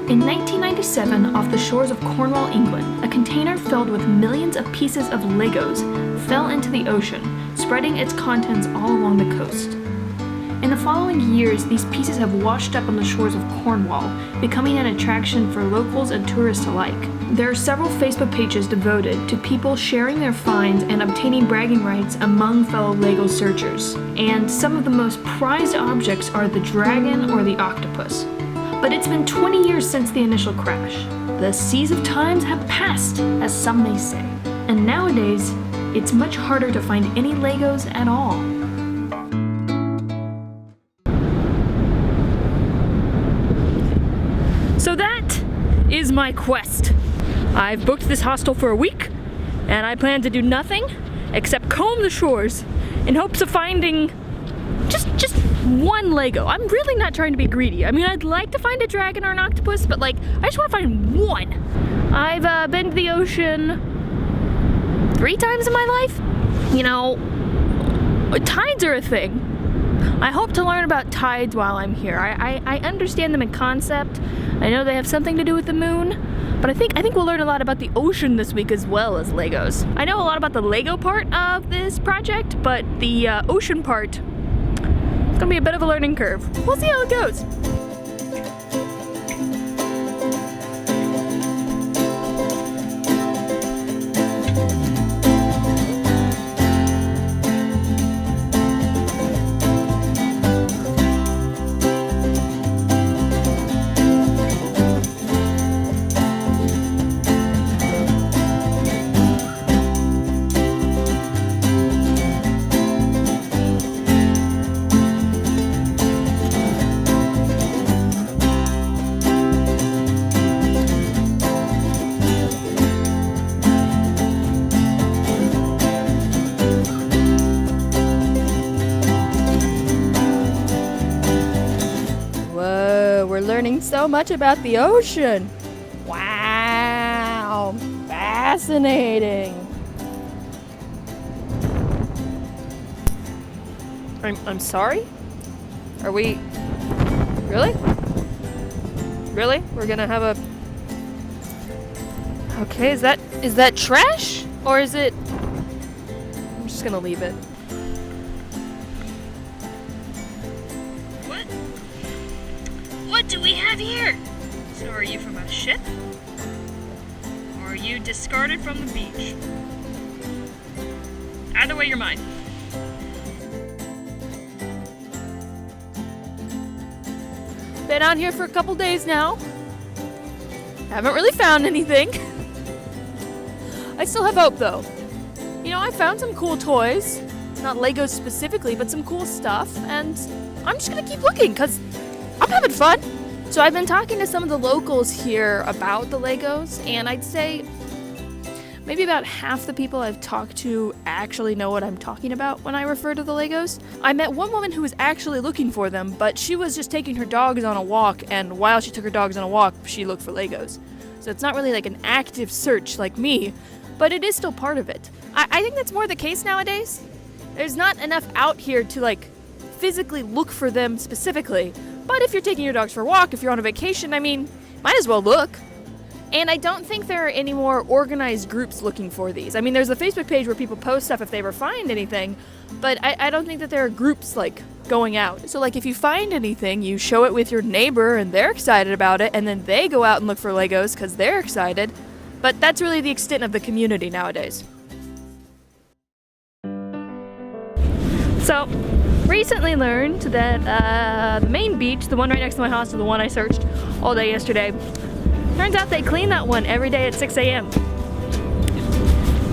In 1997, off the shores of Cornwall, England, a container filled with millions of pieces of Legos fell into the ocean, spreading its contents all along the coast. In the following years, these pieces have washed up on the shores of Cornwall, becoming an attraction for locals and tourists alike. There are several Facebook pages devoted to people sharing their finds and obtaining bragging rights among fellow Lego searchers. And some of the most prized objects are the dragon or the octopus. But it's been 20 years since the initial crash. The seas of times have passed, as some may say. And nowadays, it's much harder to find any Legos at all. So that is my quest. I've booked this hostel for a week, and I plan to do nothing except comb the shores in hopes of finding just one Lego. I'm really not trying to be greedy. I mean, I'd like to find a dragon or an octopus, but like, I just want to find one. I've been to the ocean 3 times in my life. You know, tides are a thing. I hope to learn about tides while I'm here. I understand them in concept. I know they have something to do with the moon, but I think we'll learn a lot about the ocean this week as well as Legos. I know a lot about the Lego part of this project, but the ocean part, it's gonna be a bit of a learning curve. We'll see how it goes. We're learning so much about the ocean. Wow, fascinating. I'm sorry? Are we, really? Really? We're gonna have a, okay, is that trash? Or is it, I'm just gonna leave it. What do we have here? So are you from a ship? Or are you discarded from the beach? Either way, you're mine. Been out here for a couple days now. Haven't really found anything. I still have hope though. You know, I found some cool toys. Not Legos specifically, but some cool stuff. And I'm just gonna keep looking because I'm having fun. So I've been talking to some of the locals here about the Legos, and I'd say maybe about half the people I've talked to actually know what I'm talking about when I refer to the Legos. I met one woman who was actually looking for them, but she was just taking her dogs on a walk, and while she took her dogs on a walk, she looked for Legos. So it's not really like an active search like me, but it is still part of it. I think that's more the case nowadays. There's not enough out here to like physically look for them specifically. But if you're taking your dogs for a walk, if you're on a vacation, I mean, might as well look. And I don't think there are any more organized groups looking for these. I mean, there's a Facebook page where people post stuff if they ever find anything, but I don't think that there are groups like going out. So like if you find anything, you show it with your neighbor and they're excited about it, and then they go out and look for Legos because they're excited. But that's really the extent of the community nowadays. So, recently learned that the main beach, the one right next to my hostel, the one I searched all day yesterday, turns out they clean that one every day at 6 a.m.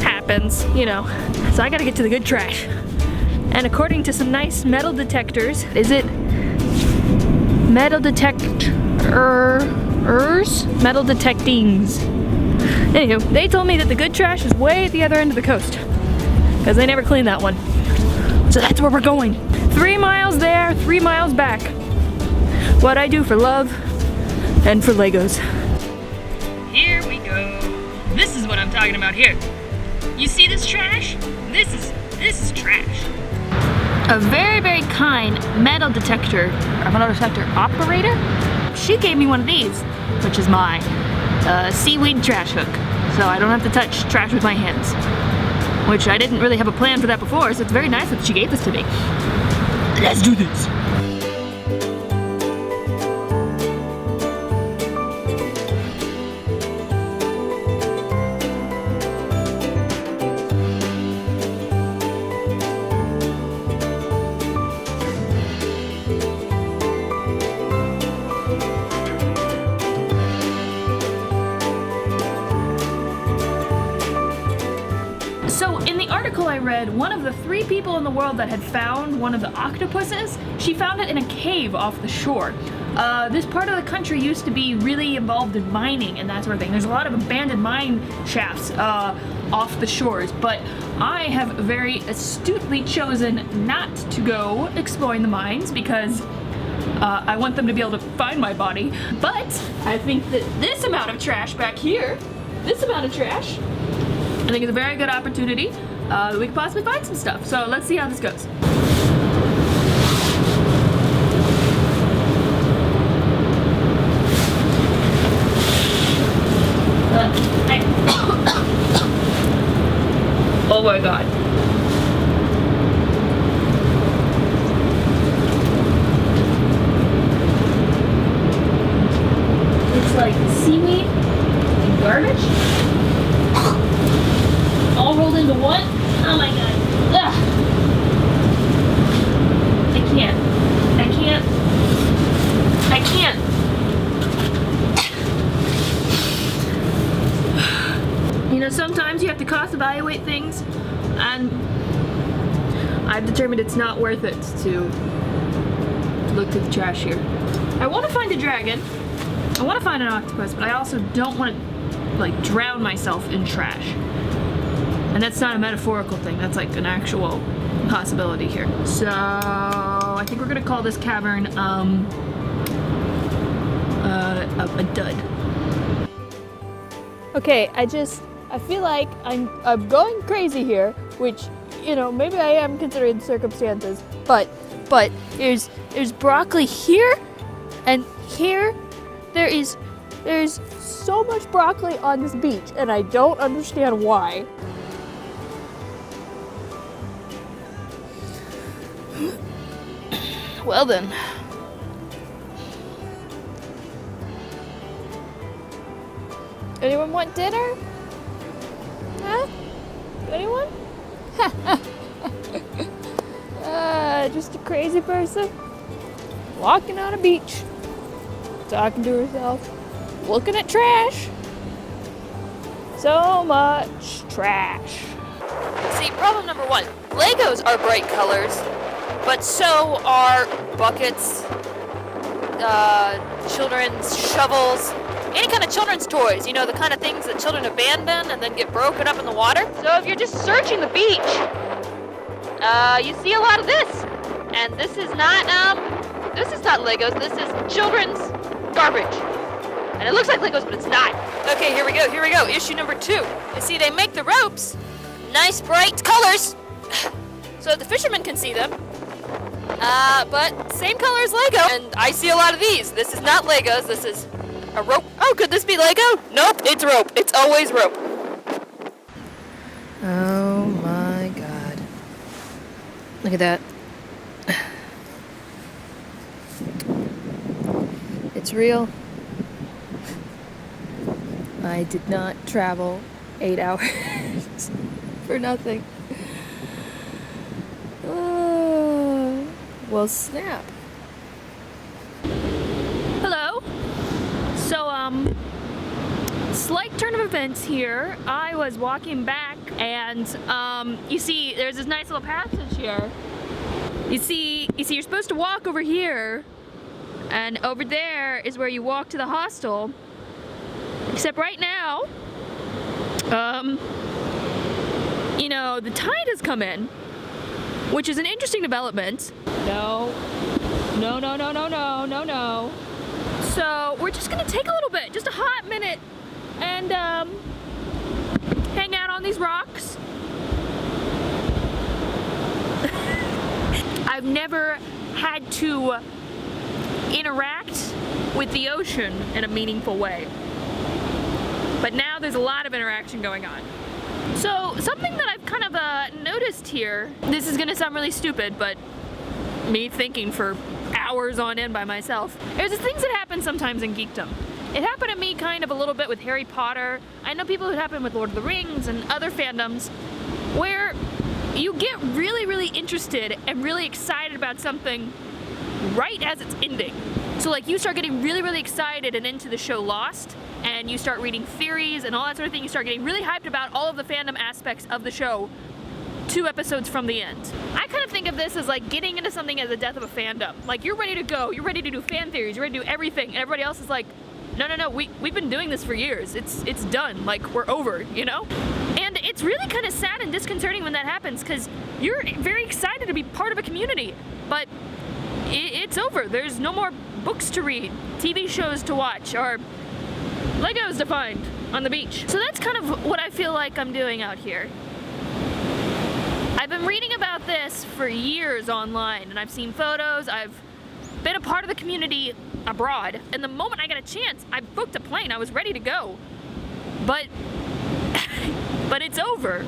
Happens, you know. So I gotta get to the good trash. And according to some nice metal detectors, is it metal detectors? Metal detectings. Anywho, they told me that the good trash is way at the other end of the coast, because they never clean that one. So that's where we're going. 3 miles there, 3 miles back. What I do for love and for Legos. Here we go. This is what I'm talking about here. You see this trash? This is trash. A very, very kind metal detector operator she gave me one of these, which is my seaweed trash hook. So I don't have to touch trash with my hands. Which I didn't really have a plan for that before, so it's very nice that she gave this to me. Let's do this! So in the article I read, one of the 3 people in the world that had found one of the octopuses, she found it in a cave off the shore. This part of the country used to be really involved in mining and that sort of thing. There's a lot of abandoned mine shafts off the shores, but I have very astutely chosen not to go exploring the mines because I want them to be able to find my body. But I think that this amount of trash back here, this amount of trash, I think it's a very good opportunity that we could possibly find some stuff. So let's see how this goes. Oh my god. It's like seaweed and garbage. All rolled into one? Oh my god. Ugh. I can't. You know, sometimes you have to cost evaluate things, and I've determined it's not worth it to look through the trash here. I want to find a dragon. I want to find an octopus, but I also don't want to, like, drown myself in trash. And that's not a metaphorical thing, that's like an actual possibility here. So I think we're gonna call this cavern a dud. Okay, I feel like I'm going crazy here, which, you know, maybe I am considering the circumstances, but there's broccoli here and here. There's so much broccoli on this beach, and I don't understand why. Well then. Anyone want dinner? Huh? Anyone? Just a crazy person walking on a beach, talking to herself, looking at trash. So much trash. See, problem number 1. Legos are bright colors, but so are buckets, children's shovels, any kind of children's toys, you know, the kind of things that children abandon and then get broken up in the water. So if you're just searching the beach, you see a lot of this. And this is not Legos, this is children's garbage. And it looks like Legos, but it's not. Okay, here we go, issue number 2. You see, they make the ropes nice bright colors so that the fishermen can see them. But same color as Lego, and I see a lot of these. This is not Legos, this is a rope. Oh, could this be Lego? Nope, it's rope. It's always rope. Oh my god. Look at that. It's real. I did not travel 8 hours for nothing. Well, snap. Hello. So, slight turn of events here. I was walking back and, you see, there's this nice little passage here. You see, you're supposed to walk over here, and over there is where you walk to the hostel. Except right now, you know, the tide has come in, which is an interesting development. No. So we're just gonna take a little bit, just a hot minute, and hang out on these rocks. I've never had to interact with the ocean in a meaningful way. But now there's a lot of interaction going on. So something that I've kind of noticed here, this is gonna sound really stupid, but me thinking for hours on end by myself. There's things that happen sometimes in geekdom. It happened to me kind of a little bit with Harry Potter. I know people it happened with Lord of the Rings and other fandoms, where you get really, really interested and really excited about something right as it's ending. So like you start getting really, really excited and into the show Lost, and you start reading theories and all that sort of thing. You start getting really hyped about all of the fandom aspects of the show 2 episodes from the end. I kind of think of this as like getting into something as the death of a fandom. Like you're ready to go, you're ready to do fan theories, you're ready to do everything, and everybody else is like, no, we've been doing this for years. It's done, like we're over, you know? And it's really kind of sad and disconcerting when that happens, because you're very excited to be part of a community, but it's over. There's no more books to read, TV shows to watch, or Legos to find on the beach. So that's kind of what I feel like I'm doing out here. I've been reading about this for years online, and I've seen photos, I've been a part of the community abroad, and the moment I got a chance, I booked a plane, I was ready to go. But it's over.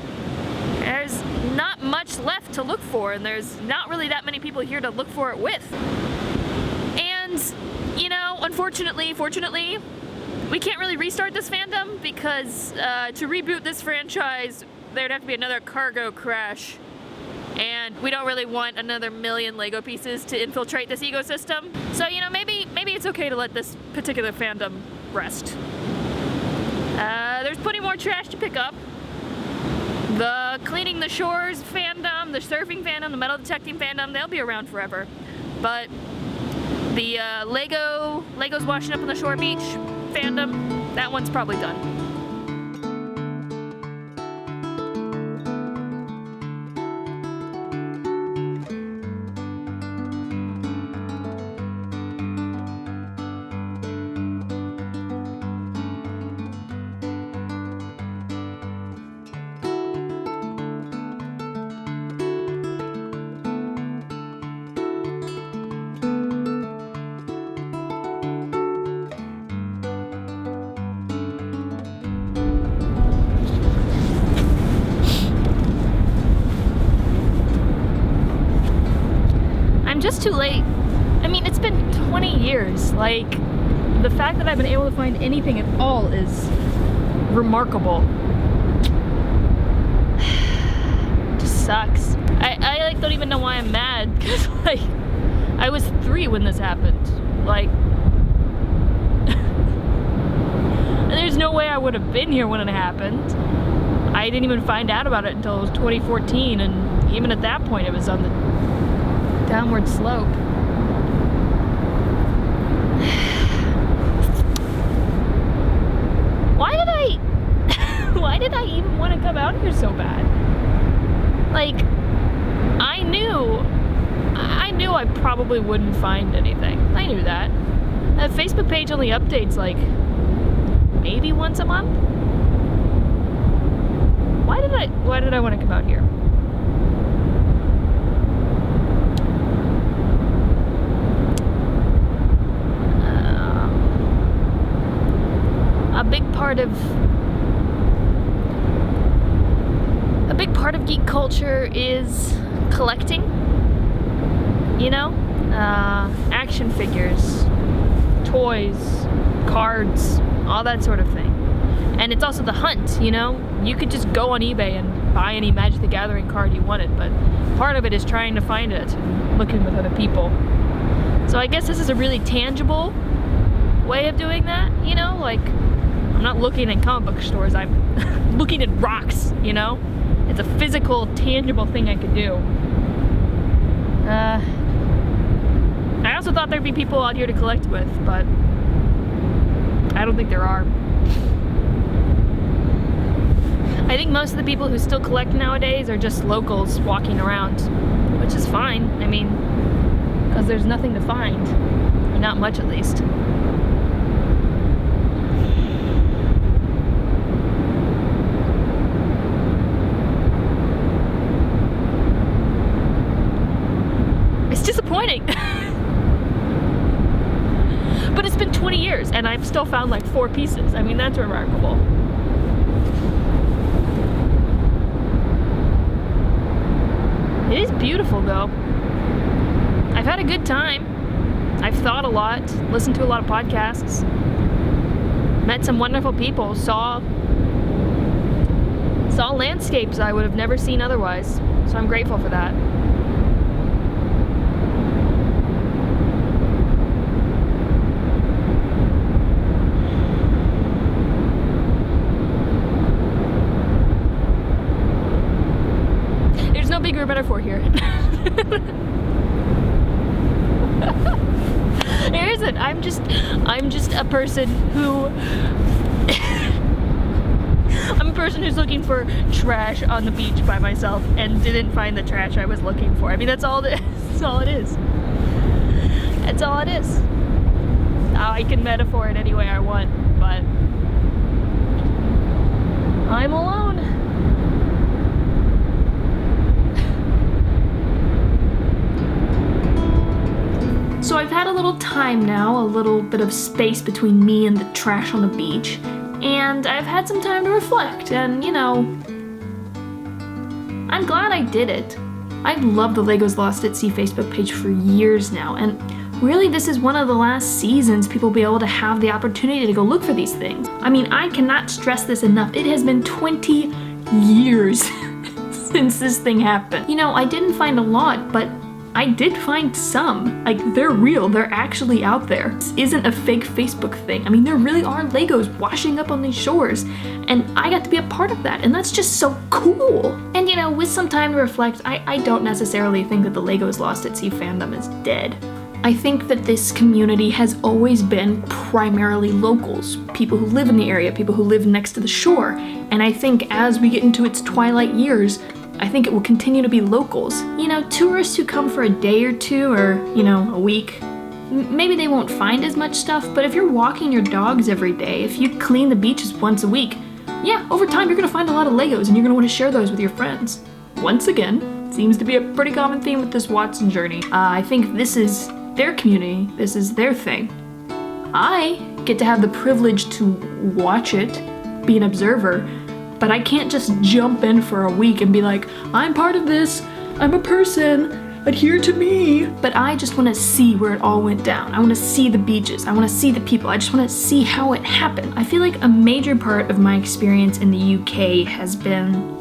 There's not much left to look for, and there's not really that many people here to look for it with. And, you know, unfortunately, fortunately, we can't really restart this fandom, because to reboot this franchise, there'd have to be another cargo crash. And we don't really want another million Lego pieces to infiltrate this ecosystem. So, you know, maybe it's okay to let this particular fandom rest. There's plenty more trash to pick up. The cleaning the shores fandom, the surfing fandom, the metal detecting fandom, they'll be around forever. But the Legos washing up on the shore beach fandom, that one's probably done. Just too late. I mean, it's been 20 years. Like, the fact that I've been able to find anything at all is remarkable. Just sucks. I like don't even know why I'm mad, because like I was 3 when this happened. Like there's no way I would have been here when it happened. I didn't even find out about it until it was 2014, and even at that point it was on the downward slope. Why did I even want to come out here so bad? Like, I knew I probably wouldn't find anything. I knew that. That Facebook page only updates like maybe once a month. Why did I want to come out here? A big part of geek culture is collecting, you know? Action figures, toys, cards, all that sort of thing. And it's also the hunt, you know? You could just go on eBay and buy any Magic the Gathering card you wanted, but part of it is trying to find it and looking with other people. So I guess this is a really tangible way of doing that, you know? Like, I'm not looking in comic book stores, I'm looking at rocks, you know? It's a physical, tangible thing I could do. I also thought there'd be people out here to collect with, but I don't think there are. I think most of the people who still collect nowadays are just locals walking around, which is fine. I mean, because there's nothing to find. Or not much, at least. It's disappointing. But it's been 20 years, and I've still found like 4 pieces. I mean, that's remarkable. It is beautiful, though. I've had a good time. I've thought a lot, listened to a lot of podcasts, met some wonderful people, saw landscapes I would have never seen otherwise. So I'm grateful for that. There's no bigger metaphor here. There isn't. I'm just a person who I'm a person who's looking for trash on the beach by myself and didn't find the trash I was looking for. I mean, that's all it is. That's all it is. That's all it is. I can metaphor it any way I want, but I'm alone. So I've had a little time now, a little bit of space between me and the trash on the beach, and I've had some time to reflect, and you know, I'm glad I did it. I've loved the Legos Lost at Sea Facebook page for years now, and really this is one of the last seasons people will be able to have the opportunity to go look for these things. I mean, I cannot stress this enough. It has been 20 years since this thing happened. You know, I didn't find a lot, but I did find some. Like, they're real, they're actually out there. This isn't a fake Facebook thing. I mean, there really are Legos washing up on these shores, and I got to be a part of that, and that's just so cool. And you know, with some time to reflect, I don't necessarily think that the Legos Lost at Sea fandom is dead. I think that this community has always been primarily locals, people who live in the area, people who live next to the shore, and I think as we get into its twilight years, I think it will continue to be locals. You know, tourists who come for a day or two or, you know, a week, maybe they won't find as much stuff, but if you're walking your dogs every day, if you clean the beaches once a week, yeah, over time you're gonna find a lot of Legos and you're gonna wanna share those with your friends. Once again, seems to be a pretty common theme with this Watson journey. I think this is their community, this is their thing. I get to have the privilege to watch it, be an observer, but I can't just jump in for a week and be like, I'm part of this, I'm a person, adhere to me. But I just want to see where it all went down. I want to see the beaches, I want to see the people, I just want to see how it happened. I feel like a major part of my experience in the UK has been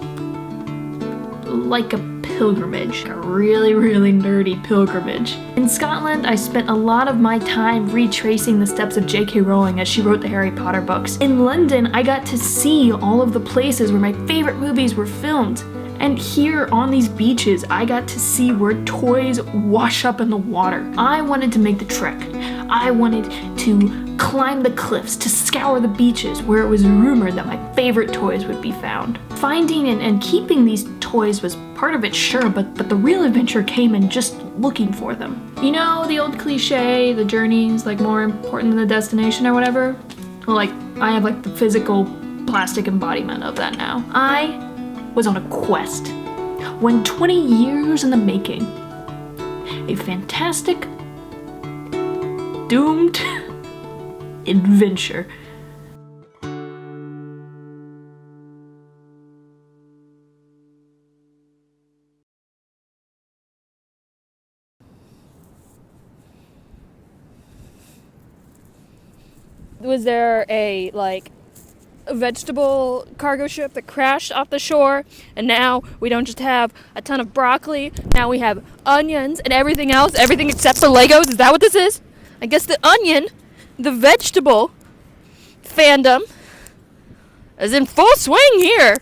like a pilgrimage, a really, really nerdy pilgrimage. In Scotland, I spent a lot of my time retracing the steps of J.K. Rowling as she wrote the Harry Potter books. In London, I got to see all of the places where my favorite movies were filmed. And here on these beaches, I got to see where toys wash up in the water. I wanted to make the trek. I wanted to climb the cliffs, to scour the beaches where it was rumored that my favorite toys would be found. Finding and keeping these toys was part of it, sure, but the real adventure came in just looking for them. You know, the old cliche, the journey's like more important than the destination or whatever? Well, like, I have like the physical plastic embodiment of that now. I was on a quest. 120 years in the making. A fantastic, doomed adventure. Was there a vegetable cargo ship that crashed off the shore, and now we don't just have a ton of broccoli, now we have onions and everything else, everything except for Legos? Is that what this is? I guess the onion, the vegetable fandom, is in full swing here.